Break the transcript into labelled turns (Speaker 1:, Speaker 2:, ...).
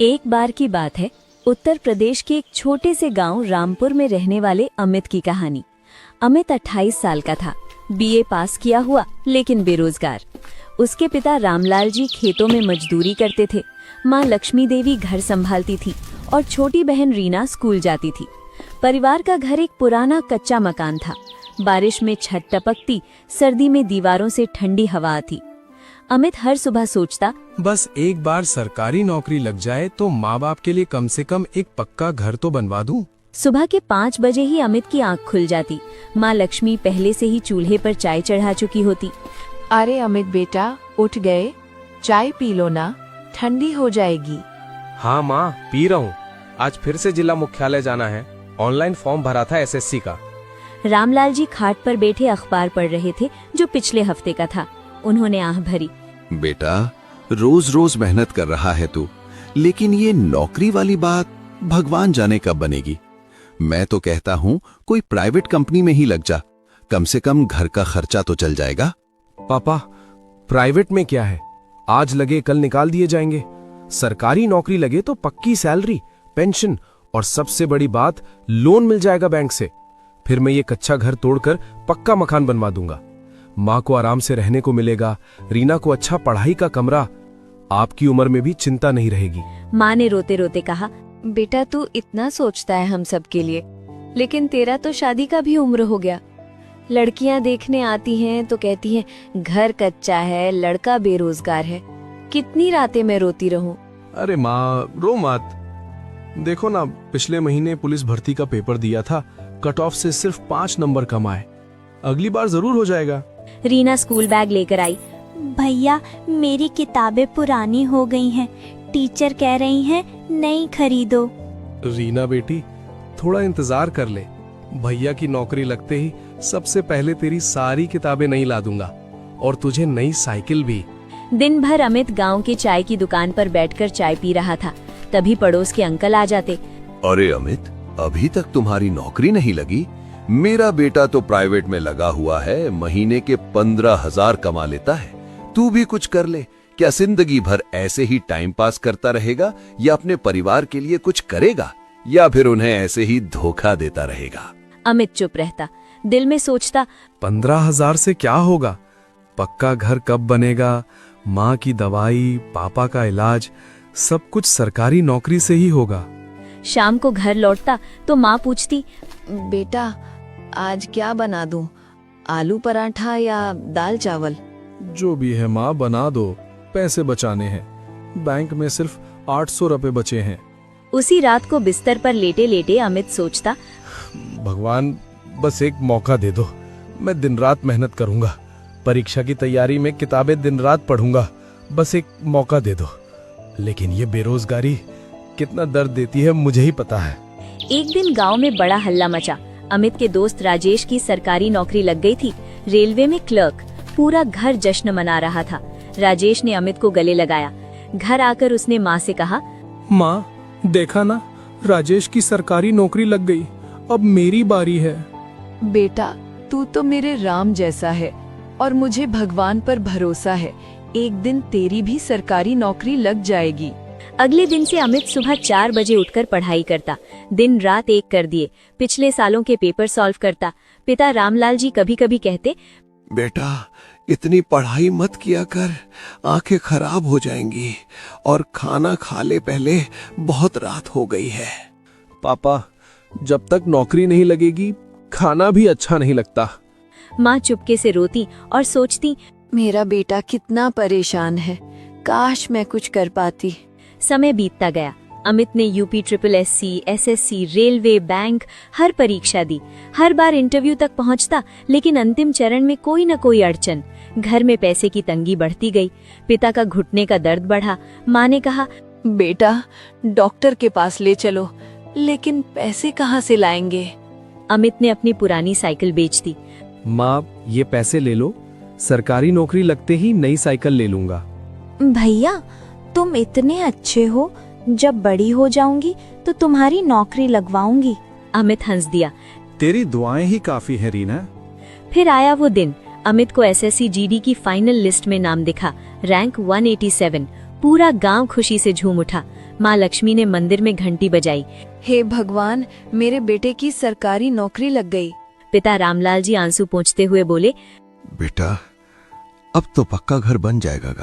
Speaker 1: एक बार की बात है, उत्तर प्रदेश के एक छोटे से गांव रामपुर में रहने वाले अमित की कहानी। अमित 28 साल का था, बीए पास किया हुआ लेकिन बेरोजगार। उसके पिता रामलाल जी खेतों में मजदूरी करते थे, माँ लक्ष्मी देवी घर संभालती थी और छोटी बहन रीना स्कूल जाती थी। परिवार का घर एक पुराना कच्चा मकान था। बारिश में छत टपकती, सर्दी में दीवारों से ठंडी हवा आती। अमित हर सुबह सोचता,
Speaker 2: बस एक बार सरकारी नौकरी लग जाए तो माँ बाप के लिए कम से कम एक पक्का घर तो बनवा दूं।
Speaker 1: सुबह के 5 बजे ही अमित की आंख खुल जाती। माँ लक्ष्मी पहले से ही चूल्हे पर चाय चढ़ा चुकी होती।
Speaker 3: अरे अमित बेटा, उठ गए? चाय पी लो ना, ठंडी हो जाएगी।
Speaker 4: हाँ माँ, पी रहा हूँ। आज फिर से जिला मुख्यालय जाना है। ऑनलाइन फॉर्म भरा था एसएससी का।
Speaker 1: रामलाल जी खाट पर बैठे अखबार पढ़ रहे थे जो पिछले हफ्ते का था। उन्होंने आह भरी।
Speaker 5: बेटा, रोज रोज मेहनत कर रहा है तू, लेकिन ये नौकरी वाली बात भगवान जाने कब बनेगी। मैं तो कहता हूँ कोई प्राइवेट कंपनी में ही लग जा, कम से कम घर का खर्चा तो चल जाएगा।
Speaker 2: पापा, प्राइवेट में क्या है, आज लगे कल निकाल दिए जाएंगे। सरकारी नौकरी लगे तो पक्की सैलरी, पेंशन और सबसे बड़ी बात, लोन मिल जाएगा बैंक से। फिर मैं ये कच्चा घर तोड़कर पक्का मकान बनवा दूंगा। माँ को आराम से रहने को मिलेगा, रीना को अच्छा पढ़ाई का कमरा। आपकी उम्र में भी चिंता नहीं रहेगी।
Speaker 1: माँ ने रोते रोते कहा,
Speaker 3: बेटा तू इतना सोचता है हम सब के लिए, लेकिन तेरा तो शादी का भी उम्र हो गया। लड़कियां देखने आती हैं तो कहती हैं घर कच्चा है, लड़का बेरोजगार है। कितनी रातें मैं रोती रहूं।
Speaker 2: अरे माँ, रो मत। देखो ना, पिछले महीने पुलिस भर्ती का पेपर दिया था, कट ऑफ से सिर्फ 5 नंबर कम आए। अगली बार जरूर हो जाएगा।
Speaker 1: रीना स्कूल बैग लेकर आई।
Speaker 6: भैया, मेरी किताबें पुरानी हो गई हैं, टीचर कह रही हैं नई खरीदो।
Speaker 2: रीना बेटी, थोड़ा इंतजार कर ले। भैया की नौकरी लगते ही सबसे पहले तेरी सारी किताबें नई ला दूंगा और तुझे नई साइकिल भी।
Speaker 1: दिन भर अमित गांव की चाय की दुकान पर बैठकर चाय पी रहा था। तभी पड़ोस के अंकल आ जाते।
Speaker 5: अरे अमित, अभी तक तुम्हारी नौकरी नहीं लगी? मेरा बेटा तो प्राइवेट में लगा हुआ है, महीने के 15,000 कमा लेता है। तू भी कुछ कर ले। क्या जिंदगी भर ऐसे ही टाइम पास करता रहेगा, या अपने परिवार के लिए कुछ करेगा, या फिर उन्हें ऐसे ही धोखा देता रहेगा?
Speaker 1: अमित चुप रहता, दिल में सोचता,
Speaker 2: 15,000 से क्या होगा? पक्का घर कब बनेगा? माँ की दवाई, पापा का इलाज, सब कुछ सरकारी नौकरी से ही होगा।
Speaker 1: शाम को घर लौटता तो माँ पूछती,
Speaker 3: बेटा आज क्या बना दूं? आलू पराठा या दाल चावल?
Speaker 2: जो भी है माँ, बना दो, पैसे बचाने हैं। बैंक में सिर्फ 800 रुपए बचे हैं।
Speaker 1: उसी रात को बिस्तर पर लेटे लेटे अमित सोचता,
Speaker 2: भगवान बस एक मौका दे दो। मैं दिन रात मेहनत करूंगा, परीक्षा की तैयारी में किताबें दिन रात पढ़ूंगा। बस एक मौका दे दो। लेकिन ये बेरोजगारी कितना दर्द देती है, मुझे ही पता है।
Speaker 1: एक दिन गांव में बड़ा हल्ला मचा। अमित के दोस्त राजेश की सरकारी नौकरी लग गई थी, रेलवे में क्लर्क। पूरा घर जश्न मना रहा था। राजेश ने अमित को गले लगाया। घर आकर उसने माँ से कहा,
Speaker 2: माँ, देखा ना, राजेश की सरकारी नौकरी लग गई, अब मेरी बारी है।
Speaker 3: बेटा, तू तो मेरे राम जैसा है और मुझे भगवान पर भरोसा है। एक दिन तेरी भी सरकारी नौकरी लग जाएगी।
Speaker 1: अगले दिन से अमित सुबह 4 बजे उठकर पढ़ाई करता। दिन रात एक कर दिए। पिछले सालों के पेपर सॉल्व करता। पिता रामलाल जी कभी कभी कहते,
Speaker 5: बेटा, इतनी पढ़ाई मत किया कर, आंखें खराब हो जाएंगी, और खाना खा ले पहले, बहुत रात हो गई है।
Speaker 2: पापा, जब तक नौकरी नहीं लगेगी खाना भी अच्छा नहीं लगता।
Speaker 1: माँ चुपके से रोती और सोचती,
Speaker 3: मेरा बेटा कितना परेशान है, काश मैं कुछ कर पाती।
Speaker 1: समय बीतता गया। अमित ने UP SSSC, SSC, railway, bank हर परीक्षा दी। हर बार इंटरव्यू तक पहुंचता, लेकिन अंतिम चरण में कोई न कोई अड़चन। घर में पैसे की तंगी बढ़ती गई। पिता का घुटने का दर्द बढ़ा। माँ ने कहा,
Speaker 3: बेटा डॉक्टर के पास ले चलो, लेकिन पैसे कहाँ से लाएंगे?
Speaker 1: अमित ने अपनी पुरानी साइकिल बेच दी।
Speaker 2: माँ, ये पैसे ले लो, सरकारी नौकरी लगते ही नई साइकिल ले लूंगा।
Speaker 6: भैया, तुम इतने अच्छे हो, जब बड़ी हो जाऊंगी तो तुम्हारी नौकरी लगवाऊंगी।
Speaker 1: अमित हंस दिया।
Speaker 2: तेरी दुआएं ही काफी है रीना।
Speaker 1: फिर आया वो दिन। अमित को SSC GD की फाइनल लिस्ट में नाम दिखा। रैंक 187। पूरा गांव खुशी से झूम उठा। माँ लक्ष्मी ने मंदिर में घंटी बजाई।
Speaker 3: हे भगवान, मेरे बेटे की सरकारी नौकरी लग गई।
Speaker 1: पिता रामलाल जी आंसू पोंछते हुए बोले,
Speaker 5: बेटा अब तो पक्का घर बन जाएगा।